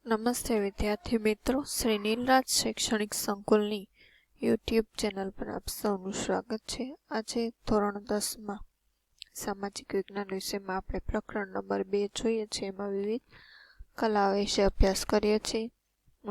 નમસ્તે વિદ્યાર્થી મિત્રો, શ્રી નીલરાજ શૈક્ષણિક સંકુલની યુટ્યુબ ચેનલ પર આપ સૌનું સ્વાગત છે. આજે ધોરણ 10માં સામાજિક વિજ્ઞાન વિષયમાં આપણે પ્રકરણ નંબર 2 જોઈએ છીએ. એમાં વિવિધ કલાઓ વિશે અભ્યાસ કરીએ છીએ.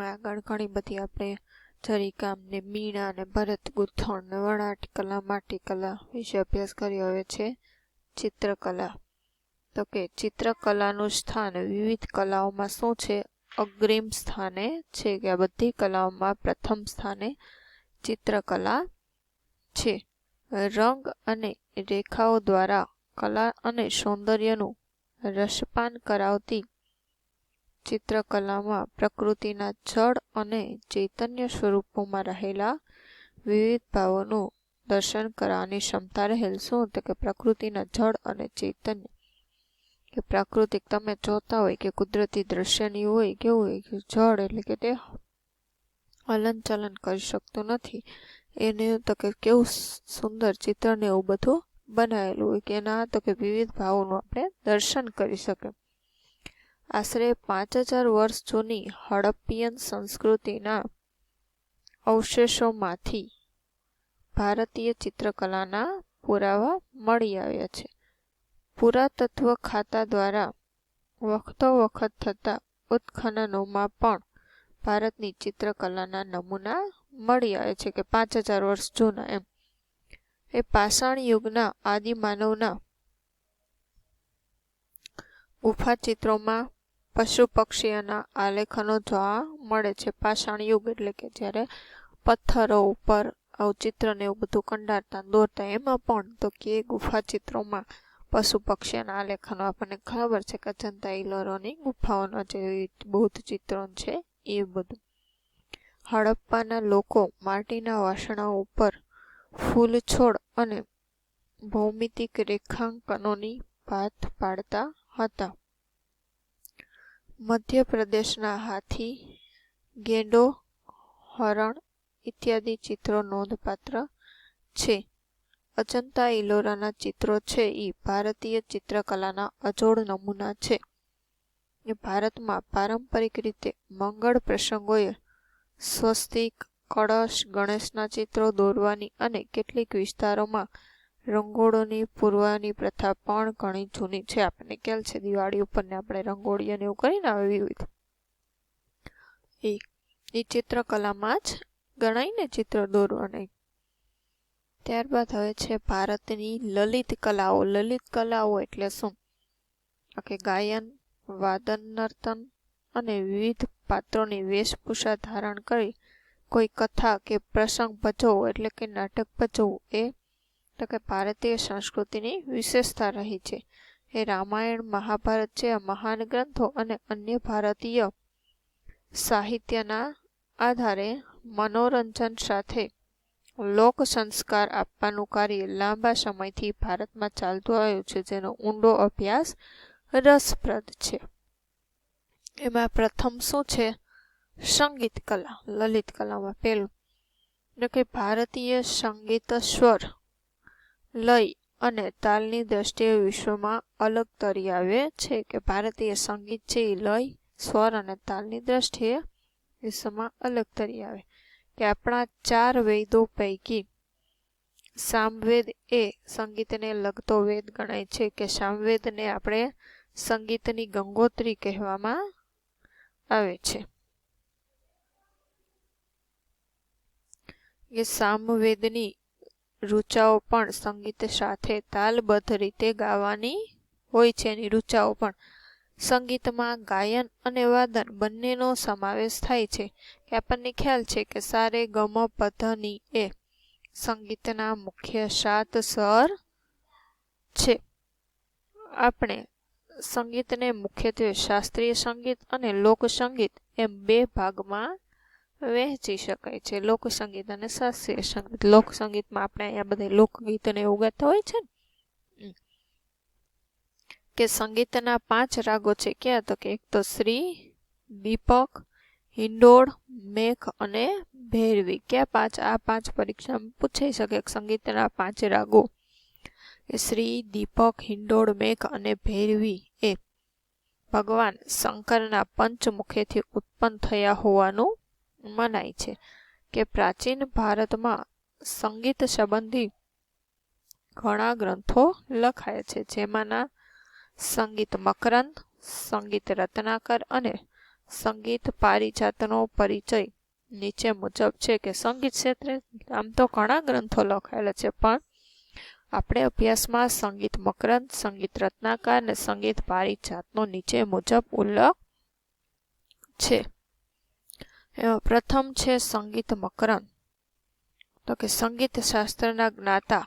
આગળ ઘણી બધી આપણે જરીકામ ને મીણા ને ભરત ગૂંથણ ને વણાટ કલા, માટી કલા વિશે અભ્યાસ કર્યો. હવે છે ચિત્રકલા. તો કે ચિત્રકલાનું સ્થાન વિવિધ કલાઓમાં શું છે? અગ્રીમ સ્થાને છે. કે આ બધી કલાઓમાં પ્રથમ સ્થાને ચિત્રકલા છે. રંગ અને રેખાઓ દ્વારા કલા અને સૌંદર્યનું રસપાન કરાવતી ચિત્રકલામાં પ્રકૃતિના જળ અને ચૈતન્ય સ્વરૂપોમાં રહેલા વિવિધ ભાવોનું દર્શન કરવાની ક્ષમતા રહેલ. શું? તો કે પ્રકૃતિના જળ અને ચૈતન્ય. કે પ્રાકૃતિક તમે જોતા હોય કે કુદરતી દ્રશ્યની હોય, કેવું હોય કે જળ એટલે કે તે હલન ચલન કરી શકતું નથી. એને તો કે કેવું સુંદર ચિત્ર ને એવું બધું બનાવેલું હોય કે એના તો કે વિવિધ ભાવોનું આપણે દર્શન કરી શકીએ. આશરે 5000 વર્ષ જૂની હડપ્પિયન સંસ્કૃતિના અવશેષોમાંથી ભારતીય ચિત્રકલાના પુરાવા મળી આવ્યા છે. પુરાતત્વ ખાતા દ્વારા વખતો વખત થતા ઉત્ખનનોમાં પણ ભારતની ચિત્રકલાના નમૂના મળી આવે છે. કે 5000 વર્ષ જૂના એમ. એ પાષાણ યુગના આદિમાનવના ગુફા ચિત્રોમાં પશુ પક્ષીઓના આલેખનો જોવા મળે છે. પાષાણ યુગ એટલે કે જ્યારે પથ્થરો ઉપર આવું ચિત્ર ને એવું બધું કંડારતા દોરતા, એમાં પણ તો કે ગુફા ચિત્રોમાં પશુ પક્ષીઓના આલેખનો આપણને ખબર છે કે અજંતા ઇલોરાની ગુફાઓના જે બૌદ્ધ ચિત્રો છે એ બધું. હડપ્પાના લોકો માટીના વાસણો ઉપર ફૂલ છોડ અને ભૌમિતિક રેખાંકનોની ભાત પાડતા હતા. મધ્યપ્રદેશના હાથી, ગેંડો, હરણ ઇત્યાદિ ચિત્રો નોંધપાત્ર છે. અજંતા ઇલોરાના ચિત્રો છે એ ભારતીય ચિત્રકલાના અજોડ નમૂના છે. એ ભારતમાં પારંપરિક રીતે મંગળ પ્રસંગોએ સ્વસ્તિક, કળશ, ગણેશના ચિત્રો દોરવાની અને કેટલીક વિસ્તારોમાં રંગોળીની પૂરવાની પ્રથા પણ ઘણી જૂની છે. આપણને ખ્યાલ છે દિવાળી ઉપર ને આપણે રંગોળી અને એવું કરીને આવે વિવિધ, એ ચિત્રકલામાં જ ગણાય ને ચિત્ર દોરવાની. ત્યારબાદ હવે છે ભારતની લલિત કલાઓ. લલિત કલાઓ એટલે શું? કે ગાયન, વાદન, નર્તન અને વિવિધ પાત્રોની વેશભૂષા ધારણ કરી કોઈ કથા કે પ્રસંગ ભજવવો એટલે કે નાટક ભજવવું, એ તો કે ભારતીય સંસ્કૃતિની વિશેષતા રહી છે. એ રામાયણ, મહાભારત જેવા મહાન ગ્રંથો અને અન્ય ભારતીય સાહિત્યના આધારે મનોરંજન સાથે લોક સંસ્કાર આપવાનું કાર્ય લાંબા સમયથી ભારતમાં ચાલતું આવ્યું છે, જેનો ઊંડો અભ્યાસ રસપ્રદ છે. એમાં પ્રથમ શું છે? સંગીત કલા. લલિત કલામાં પહેલું એટલે કે ભારતીય સંગીત સ્વર, લય અને તાલની દ્રષ્ટિએ વિશ્વમાં અલગ તરી આવે છે. કે ભારતીય સંગીત છે એ લય, સ્વર અને તાલની દ્રષ્ટિએ વિશ્વમાં અલગ તરી આવે. કે આપણા 4 વેદો પૈકી સામવેદ એ સંગીતને લગતો વેદ ગણાય છે. કે સામવેદને આપણે સંગીતની ગંગોત્રી કહેવામાં આવે છે. કે સામવેદની ઋચાઓ પણ સંગીત સાથે તાલબદ્ધ રીતે ગાવાની હોય છે. એની ઋચાઓ પણ સંગીતમાં ગાયન અને વાદન બંનેનો સમાવેશ થાય છે. કે આપણને ખ્યાલ છે કે સારે ગમ પધ ની એ સંગીતના મુખ્ય 7 સ્વર છે. આપણે સંગીતને મુખ્યત્વે શાસ્ત્રીય સંગીત અને લોકસંગીત એમ 2 ભાગમાં વહેંચી શકાય છે. લોકસંગીત અને શાસ્ત્રીય સંગીત. લોકસંગીતમાં આપણે અહીંયા બધા લોકગીતને એવું ગાતા હોય છે ને. કે સંગીતના 5 રાગો છે. ક્યાં? તો કે એક તો શ્રી, દીપક, હિંડોળ, મેઘ અને ભૈરવી. ક્યાં 5? આ 5 પરીક્ષામાં પૂછાઈ શકે. સંગીતના 5 રાગો શ્રી, દીપક, હિંડોળ, મેઘ અને ભૈરવી એ ભગવાન શંકરના પંચમુખેથી ઉત્પન્ન થયા હોવાનું મનાય છે. કે પ્રાચીન ભારતમાં સંગીત સંબંધી ઘણા ગ્રંથો લખાયા છે, જેમાંના સંગીત મકરંદ, સંગીત રત્નાકર અને સંગીત પારિજાતનો પરિચય નીચે મુજબ છે. કે સંગીત ક્ષેત્રે આમ તો ઘણા ગ્રંથો લખાયેલા છે, પણ આપણે અભ્યાસમાં સંગીત મકરંદ, સંગીત રત્નાકર અને સંગીત પારિજાતનો નીચે મુજબ ઉલ્લેખ છે. પ્રથમ છે સંગીત મકરંદ. તો કે સંગીત શાસ્ત્રના જ્ઞાતા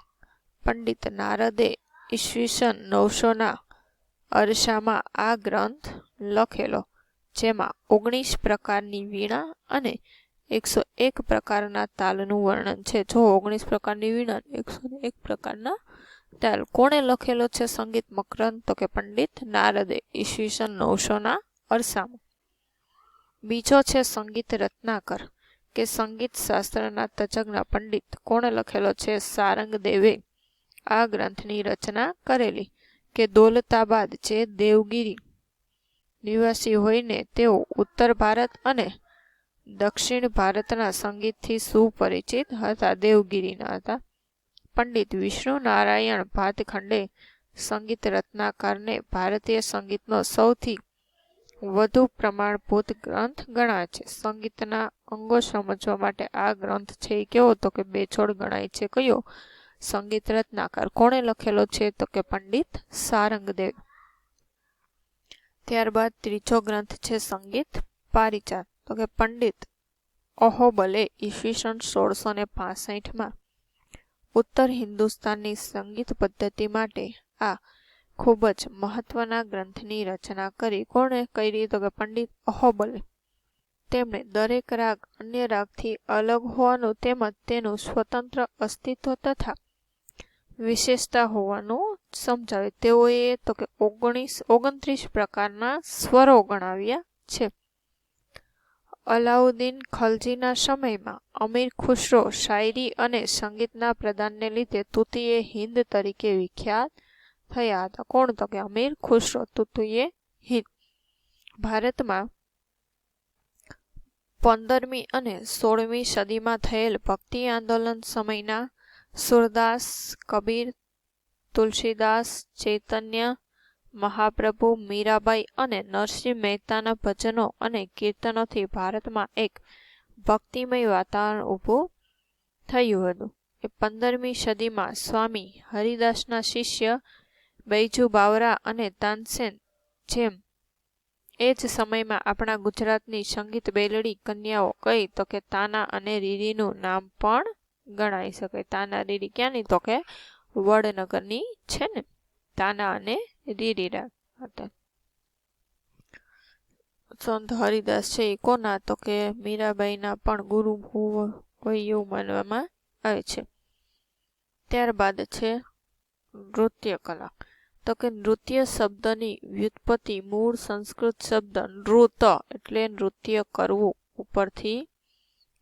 પંડિત નારદે ઈસવીસન 900ના અરસામાં આ ગ્રંથ લખેલો, જેમાં 19 પ્રકારની વીણા અને 101 પ્રકારના તાલનું વર્ણન છે. જો 19 પ્રકારની વીણા, 101 પ્રકારના તાલ. કોણે લખેલો છે સંગીત મકરંદ? તો કે પંડિત નારદે ઈસવીસન 900ના અરસામાં. બીજો છે સંગીત રત્નાકર. કે સંગીત શાસ્ત્રના તજજ્ઞ પંડિત કોણે લખેલો છે? સારંગદેવે આ ગ્રંથની રચના કરેલી. કે દૌલતાબાદ જે દેવગિરી નિવાસી હોઈને તેઓ ઉત્તર ભારત અને દક્ષિણ ભારતના સંગીતથી સુપરિચિત હતા. દેવગિરીના હતા. પંડિત વિષ્ણુ નારાયણ ભાતખંડે સંગીત રત્નાકરને ભારતીય સંગીતનો સૌથી વધુ પ્રમાણભૂત ગ્રંથ ગણાય છે. સંગીતના અંગો સમજવા માટે આ ગ્રંથ છે એ કેવો? તો કે બેજોડ ગણાય છે. કયો? સંગીત રત્નાકર. કોણે લખેલો છે? તો કે પંડિત સારંગદેવ. ત્યારબાદ ત્રીજો ગ્રંથ છે સંગીત પારિજાત. તો કે પંડિત અહોબલે ઈસવીસન 1665માં ઉત્તર હિન્દુસ્તાનની સંગીત પદ્ધતિ માટે આ ખૂબ જ મહત્વના ગ્રંથની રચના કરી. કોણે કરી? તો કે પંડિત અહોબલે. તેમણે દરેક રાગ અન્ય રાગથી અલગ હોવાનું તેમજ તેનું સ્વતંત્ર અસ્તિત્વ તથા વિશેષતા હોવાનું સમજાવે. તેઓએ તો કે 29 પ્રકારના સ્વરો ગણાવ્યા છે. અલાઉદ્દીન ખલજીના સમયમાં અમીર ખુસરો શાયરી અને સંગીતના પ્રદાનને લીધે તૂતીએ હિન્દ તરીકે વિખ્યાત થયા હતા. કોણ? તો કે અમીર ખુસરો, તૂતીએ હિન્દ. ભારતમાં 15મી અને 16મી સદીમાં થયેલ ભક્તિ આંદોલન સમયના સુરદાસ, કબીર, તુલસીદાસ, ચૈતન્ય મહાપ્રભુ, મીરાબાઈ અને નરસિંહ મહેતાના ભજનો અને કીર્તનોથી ભારતમાં એક ભક્તિમય વાતાવરણ ઊભું થયું હતું. 15મી સદીમાં સ્વામી હરિદાસના શિષ્ય બૈજુ બાવરા અને તાનસેન જેમ એ જ સમયમાં આપણા ગુજરાતની સંગીત બેલડી કન્યાઓ કઈ? તો કે તાના અને રીરીનું નામ પણ ગણાઈ શકે. તાના રીરી ક્યાંની? તો કે વડનગરની છે ને. તાના અને રીરીરા હતા. સંત હરિદાસ છે એ કોના? તો કે મીરાબાઈના પણ ગુરુ હોય એવું માનવામાં આવે છે. ત્યારબાદ છે નૃત્ય કલા. તો કે નૃત્ય શબ્દની વ્યુત્પત્તિ મૂળ સંસ્કૃત શબ્દ નૃત એટલે નૃત્ય કરવું ઉપરથી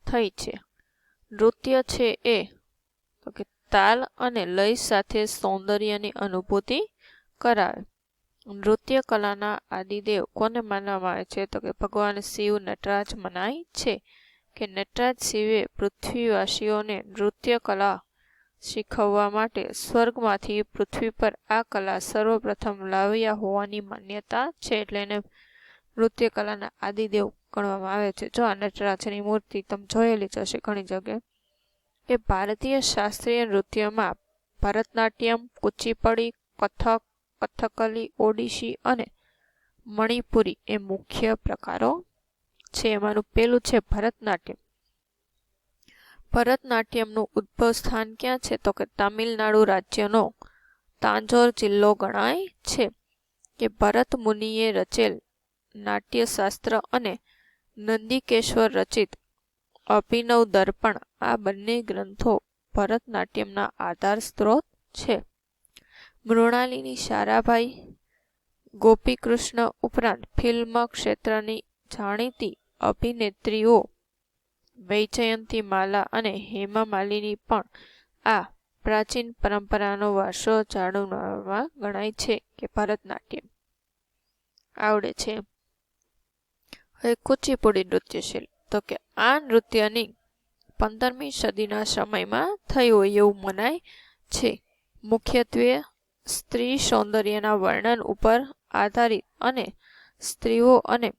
થઈ છે. નૃત્ય છે એ તો કે તાલ અને લય સાથે સૌંદર્યની અનુભૂતિ કરાવે. નૃત્ય કલાના આદિદેવ કોને માનવામાં આવે છે? તો કે ભગવાન શિવ નટરાજ મનાય છે. કે નટરાજ શિવે પૃથ્વીવાસીઓને નૃત્ય કલા શીખવવા માટે સ્વર્ગમાંથી પૃથ્વી પર આ કલા સર્વપ્રથમ લાવ્યા હોવાની માન્યતા છે. એટલે એને નૃત્ય કલાના આદિદેવ ગણવામાં આવે છે. જો આ નટરાજની મૂર્તિ તમે જોયેલી જ હશે ઘણી જગ્યાએ. એ ભારતીય શાસ્ત્રીય નૃત્યમાં ભરતનાટ્યમ, કુચીપડી, કથક, કથકલી, ઓડિશી અને મણિપુરી એ મુખ્ય પ્રકારો છે. એમાંનું પેલું છે ભરતનાટ્યમ. ભરતનાટ્યમનું ઉદ્ભવ સ્થાન ક્યાં છે? તો કે તામિલનાડુ રાજ્યનો તાંજોર જિલ્લો ગણાય છે. કે ભરત મુનિએ રચેલ નાટ્યશાસ્ત્ર અને નંદિકેશ્વર રચિત અભિનવ દર્પણ આ બંને ગ્રંથો ભરતનાટ્યમના આધાર સ્ત્રોત છે. મૃણાલિની સારાભાઈ, ગોપીકૃષ્ણ ઉપરાંત ફિલ્મ ક્ષેત્રની જાણીતી અભિનેત્રીઓ વૈજયંતી માલા અને હેમા માલિની પણ આ પ્રાચીન પરંપરાનો વારસો જાળવવામાં ગણાય છે. કે ભરતનાટ્યમ. આવડે છે. હવે કુચીપુડી નૃત્ય શૈલી, તો કે આ નૃત્યની 15મી સદીના સમયમાં થઈ હોય એવું મનાય છે. મુખ્યત્વે સ્ત્રી સૌંદર્યના વર્ણન ઉપર આધારિત અને સ્ત્રીઓ અને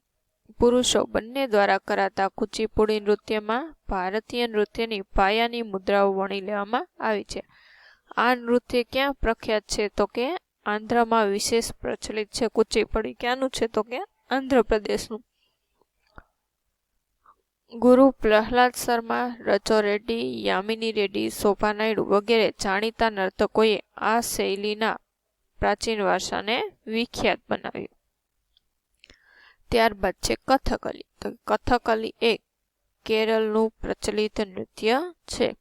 પુરુષો બંને દ્વારા કરાતા કુચીપુડી નૃત્યમાં ભારતીય નૃત્યની પાયાની મુદ્રાઓ વણી લેવામાં આવી છે. આ નૃત્ય ક્યાં પ્રખ્યાત છે? તો કે આંધ્રમાં વિશેષ પ્રચલિત છે. કુચીપુડી ક્યાંનું છે? તો કે આંધ્રપ્રદેશનું. ગુરુ પ્રહલાદ શર્મા, રચો રેડ્ડી, યામિની રેડ્ડી, શોભા નાયડુ વગેરે જાણીતા નર્તકોએ આ શૈલીના પ્રાચીન વારસાને વિખ્યાત બનાવ્યું. ત્યારબાદ છે કથકલી. તો કથકલી એ કેરળનું પ્રચલિત નૃત્ય છે.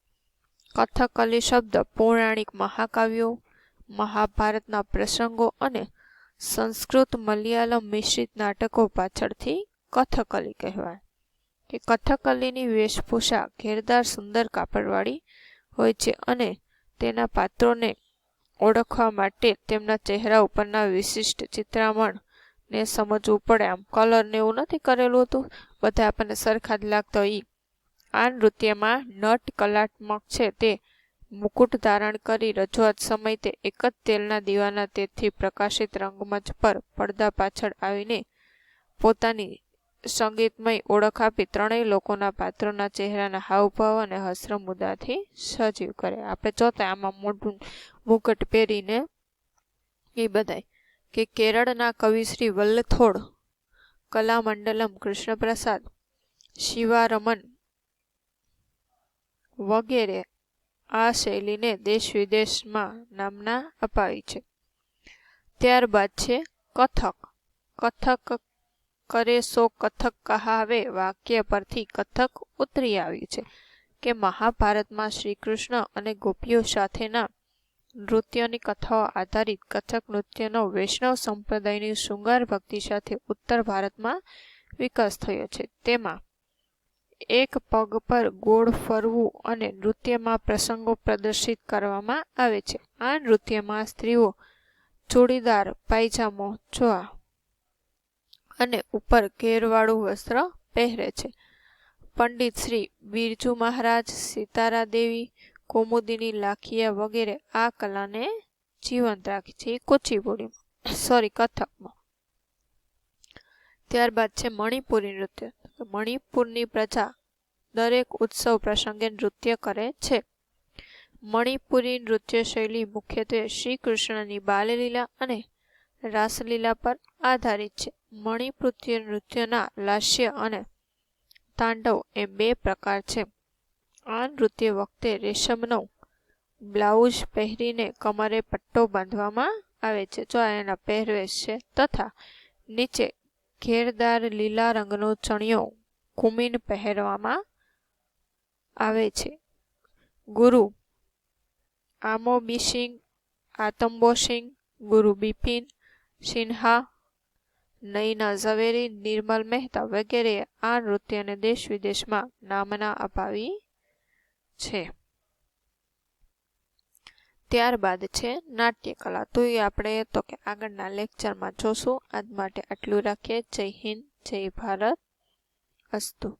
કથકલી શબ્દ પૌરાણિક મહાકાવ્યો, મહાભારતના પ્રસંગો અને સંસ્કૃત મલયાલમ મિશ્રિત નાટકો પાછળથી કથકલી કહેવાય. કે કથકલીની વેશભૂષા ઘેરદાર સુંદર કાપડવાળી હોય છે અને તેના પાત્રોને ઓળખવા માટે તેમના ચહેરા ઉપરના વિશિષ્ટ ચિત્રામણ ને સમજવું પડે. આમ કલર ને એવું નથી કરેલું હતું, બધા આપણને સરખા જ લાગતા હોય. આ નૃત્યમાં નટ કલાત્મક છે તે મુકુટ ધારણ કરી રજૂઆત સમય તે એક જ તેલના દીવાના તેજથી પ્રકાશિત રંગમંચ પર પડદા પાછળ આવીને પોતાની સંગીતમય ઓળખ આપી ત્રણેય લોકોના પાત્રોના ચહેરાના હાવભાવ અને હસ્તમુદ્રાથી સજીવ કરે. આપણે જોતા આમાં મોટું મુકટ પહેરીને એ બધાય. કે કેરળના કવિ શ્રી વલ્લથોડ, કલામંડલમ કૃષ્ણપ્રસાદ, શિવારમન વગેરે આ શૈલીને દેશ વિદેશમાં નામના અપાવી છે. ત્યારબાદ છે કથક. કથક કરે સો કથક કહાવે વાક્ય પરથી કથક ઉતરી આવ્યું છે. કે મહાભારતમાં શ્રી કૃષ્ણ અને ગોપીઓ સાથેના નૃત્યની કથાઓ આધારિત કથક નૃત્યનો વૈષ્ણવ સંપ્રદાયની શૃંગાર ભક્તિ સાથે ઉત્તર ભારતમાં વિકાસ થયો છે. તેમાં એક પગ પર ગોળ ફરવું અને નૃત્યમાં પ્રસંગો પ્રદર્શિત કરવામાં આવે છે. આ નૃત્યમાં સ્ત્રીઓ ચોડીદાર પાયજામો ચોળા અને ઉપર ઘેરવાળું વસ્ત્ર પહેરે છે. પંડિત શ્રી બિરજુ મહારાજ, સીતારા દેવી, કૌમુદિની લાખિયા વગેરે આ કલાને જીવંત રાખી છે. કુચીપુડીમાં કથકમાં. ત્યારબાદ છે મણિપુરી નૃત્ય. મણિપુરની પ્રજા દરેક ઉત્સવ પ્રસંગે નૃત્ય કરે છે. મણિપુરી નૃત્ય શૈલી મુખ્યત્વે શ્રી કૃષ્ણની બાલલીલા અને રાસલીલા પર આધારિત છે. મણિપુરી નૃત્યના લાસ્ય અને તાંડવ એ બે પ્રકાર છે. આ નૃત્ય વખતે રેશમનો બ્લાઉઝ પહેરીને કમરે પટ્ટો બાંધવામાં આવે છે. જો એના પહેરવેશ છે. તથા નીચે ઘેરદાર લીલા રંગનો ચણિયો કુમીન પહેરવામાં આવે છે. ગુરુ આમોબીસિંગ, આતંબોસિંગ, ગુરુ બિપિન સિન્હા, નૈના ઝવેરી, નિર્મલ મહેતા વગેરે આ નૃત્યને દેશ વિદેશમાં નામના અપાવી છે. ત્યારબાદ છે નાટ્યકલા. તો એ આપણે તો કે આગળના લેક્ચરમાં જોશું. આજ માટે આટલું રાખીએ. જય હિન્દ, જય ભારત. અસ્તુ.